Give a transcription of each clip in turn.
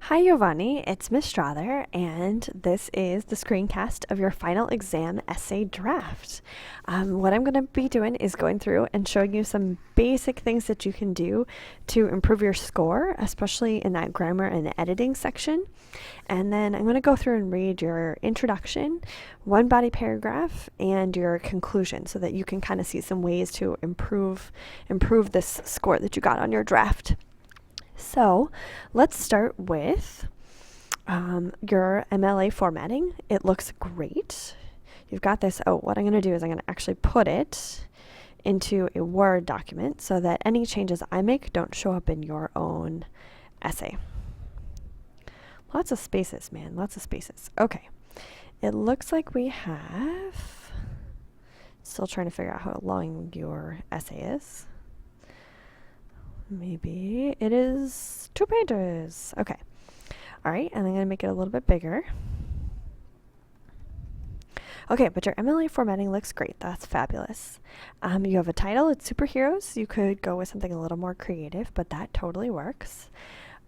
Hi Yovanny, it's Miss Strother, and this is the screencast of your final exam essay draft. What I'm going to be doing is going through and showing you some basic things that you can do to improve your score, especially in that grammar and editing section. And then I'm going to go through and read your introduction, one body paragraph, and your conclusion so that you can kind of see some ways to improve this score that you got on your draft. So let's start with your MLA formatting. It looks great. You've got this. Oh, what I'm going to do is I'm going to actually put it into a Word document so that any changes I make don't show up in your own essay. Lots of spaces, man. Lots of spaces. Okay. It looks like we have... Still trying to figure out how long your essay is. Maybe it is 2 pages. Okay. All right, and I'm going to make it a little bit bigger. Okay, but your MLA formatting looks great. That's fabulous. You have a title. It's superheroes. You could go with something a little more creative, but that totally works.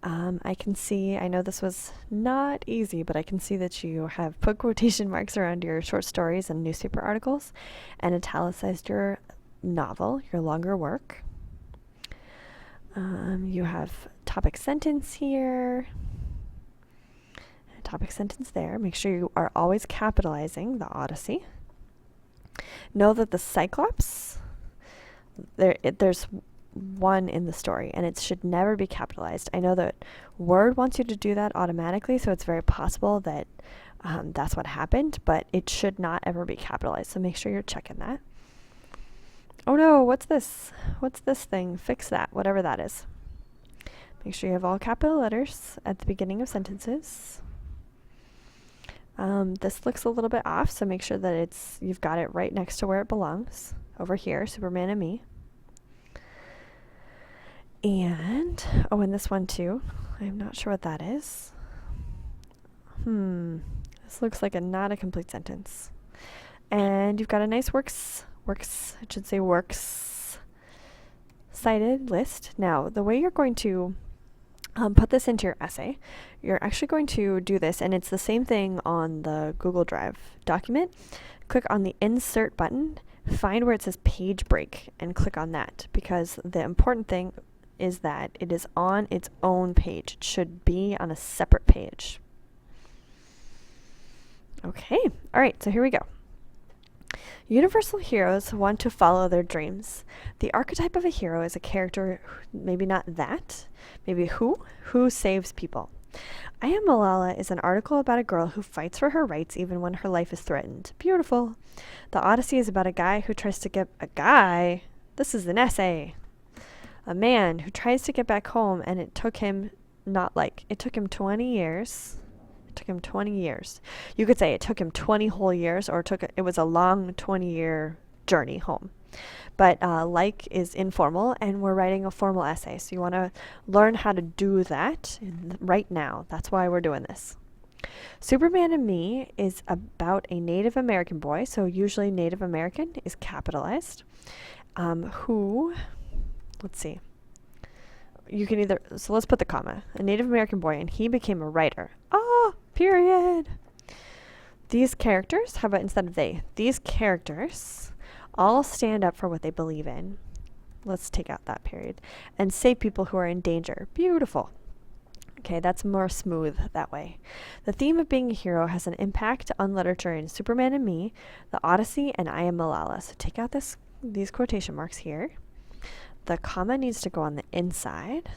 I can see, I know this was not easy, but I can see that you have put quotation marks around your short stories and newspaper articles and italicized your novel, your longer work. You have topic sentence here, topic sentence there. Make sure you are always capitalizing the Odyssey. Know that the Cyclops, there's one in the story, and it should never be capitalized. I know that Word wants you to do that automatically, so it's very possible that that's what happened, but it should not ever be capitalized, so make sure you're checking that. Oh no, what's this? What's this thing? Fix that, whatever that is. Make sure you have all capital letters at the beginning of sentences. This looks a little bit off, so make sure that you've got it right next to where it belongs. Over here, Superman and me. And, oh, and this one too. I'm not sure what that is. This looks like not a complete sentence. And you've got a nice works cited list. Now, the way you're going to put this into your essay, you're actually going to do this, and it's the same thing on the Google Drive document. Click on the Insert button, find where it says Page Break, and click on that, because the important thing is that it is on its own page. It should be on a separate page. Okay, all right, so here we go. Universal heroes want to follow their dreams. The archetype of a hero is a character, maybe not that, maybe who saves people. I Am Malala is an article about a girl who fights for her rights even when her life is threatened. Beautiful. The Odyssey is about a guy who tries to get this is an essay. A man who tries to get back home, and it took him 20 years. Took him 20 years. You could say it took him 20 whole years, or it was a long 20-year journey home. But is informal, and we're writing a formal essay, so you want to learn how to do that right now. That's why we're doing this. Superman and Me is about a Native American boy, so usually Native American is capitalized, let's see. You can let's put the comma. A Native American boy, and he became a writer. Period. These characters, how about instead of they? These characters all stand up for what they believe in. Let's take out that period. And save people who are in danger. Beautiful. Okay, that's more smooth that way. The theme of being a hero has an impact on literature in Superman and Me, The Odyssey, and I Am Malala. So take out these quotation marks here. The comma needs to go on the inside,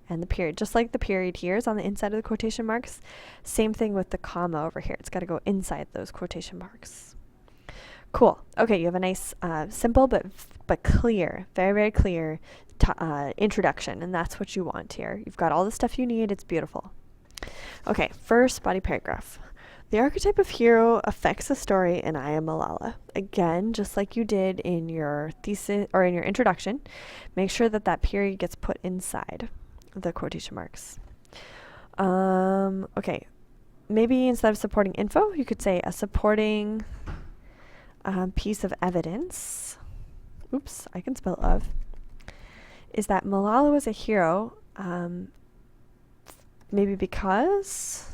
and the period, just like the period here is on the inside of the quotation marks, same thing with the comma over here. It's got to go inside those quotation marks. Cool. Okay, you have a nice, simple but clear, very, very clear introduction, and that's what you want here. You've got all the stuff you need. It's beautiful. Okay, first body paragraph. The archetype of hero affects the story in I Am Malala. Again, just like you did in your thesis or in your introduction, make sure that period gets put inside the quotation marks. Okay, maybe instead of supporting info, you could say a supporting piece of evidence. Oops, I can spell of. Is that Malala was a hero maybe because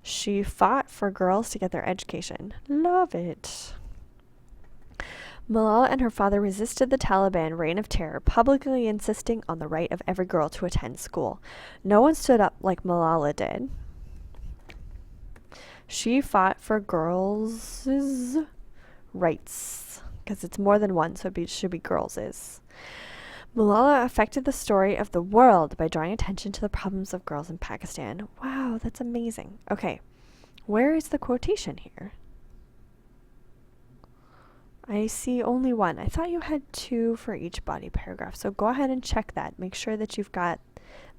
she fought for girls to get their education. Love it. Malala and her father resisted the Taliban reign of terror, publicly insisting on the right of every girl to attend school. No one stood up like Malala did. She fought for girls' rights, because it's more than one, so it should be girls'. Malala affected the story of the world by drawing attention to the problems of girls in Pakistan. Wow, that's amazing. Okay, where is the quotation here? I see only one. I thought you had two for each body paragraph, so go ahead and check that. Make sure that you've got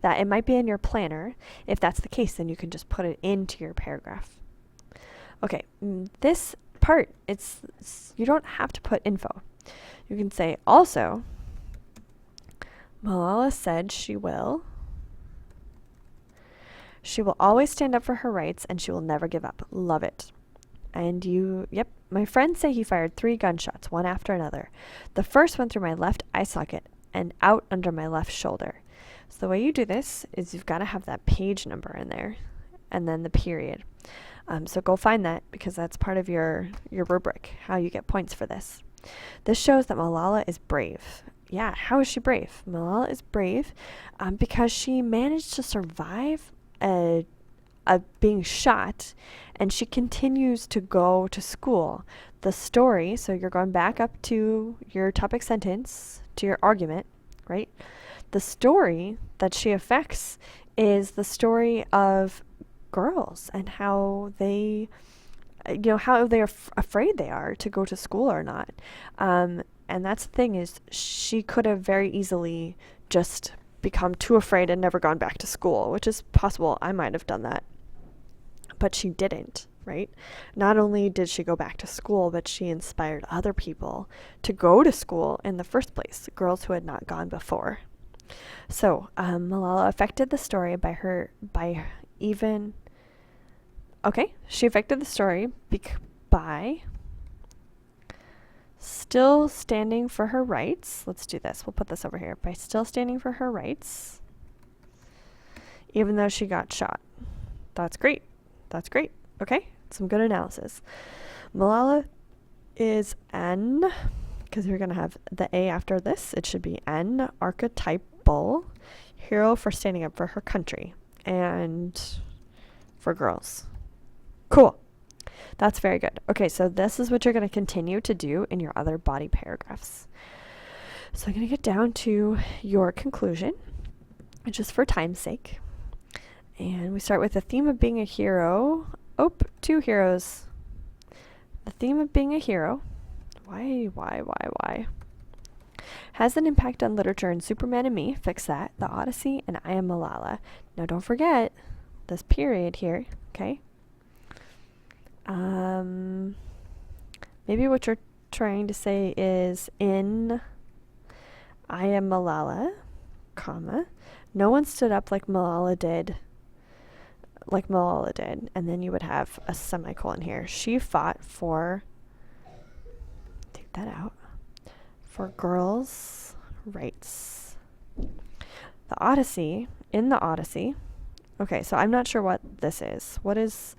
that. It might be in your planner. If that's the case, then you can just put it into your paragraph. Okay, this part, you don't have to put info. You can say, also, Malala said she will always stand up for her rights and she will never give up. Love it. And yep, my friends say he fired 3 gunshots, one after another. The first went through my left eye socket and out under my left shoulder. So the way you do this is you've got to have that page number in there and then the period. So go find that, because that's part of your rubric, how you get points for this. This shows that Malala is brave. Yeah, how is she brave? Malala is brave because she managed to survive being shot, and she continues to go to school. The story, so you're going back up to your topic sentence, to your argument, right? The story that she affects is the story of girls and how they, how they're afraid they are to go to school or not. And that's the thing, is she could have very easily just become too afraid and never gone back to school, which is possible. I might have done that. But she didn't, right? Not only did she go back to school, but she inspired other people to go to school in the first place, girls who had not gone before. So Malala affected the story she affected the story by still standing for her rights. Let's do this. We'll put this over here. By still standing for her rights, even though she got shot. That's great. That's great. Okay, some good analysis. Malala is an, because we're going to have the A after this, it should be an archetypal hero for standing up for her country and for girls. Cool. That's very good. Okay, so this is what you're going to continue to do in your other body paragraphs. So I'm going to get down to your conclusion, just for time's sake. And we start with the theme of being a hero. Oh, 2 heroes. The theme of being a hero. Why? Has an impact on literature in Superman and Me. Fix that. The Odyssey and I Am Malala. Now don't forget this period here, okay? Maybe what you're trying to say is in I Am Malala, comma, no one stood up like Malala did, and then you would have a semicolon here. She fought for, take that out, for girls' rights. The Odyssey, in the Odyssey, okay, so I'm not sure what this is. What is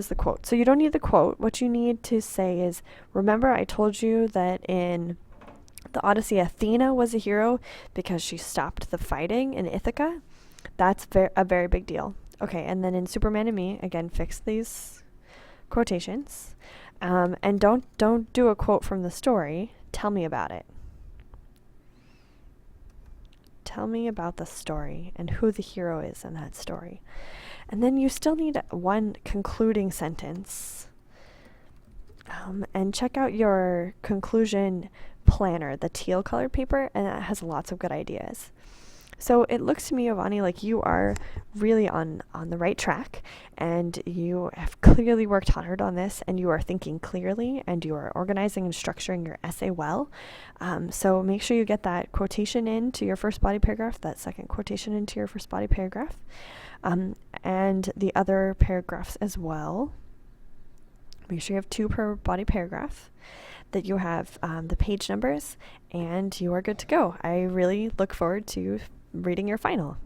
the quote? So you don't need the quote. What you need to say is, remember I told you that in the Odyssey, Athena was a hero because she stopped the fighting in Ithaca. That's a very big deal. Okay, and then in Superman and Me, again, fix these quotations. And don't do a quote from the story. Tell me about it. Tell me about the story and who the hero is in that story. And then you still need one concluding sentence. And check out your conclusion planner, the teal colored paper, and that has lots of good ideas. So it looks to me, Yovanny, like you are really on the right track, and you have clearly worked hard on this, and you are thinking clearly, and you are organizing and structuring your essay well. So make sure you get that quotation into your first body paragraph, that second quotation into your first body paragraph, and the other paragraphs as well. Make sure you have 2 per body paragraph, that you have the page numbers, and you are good to go. I really look forward to reading your final.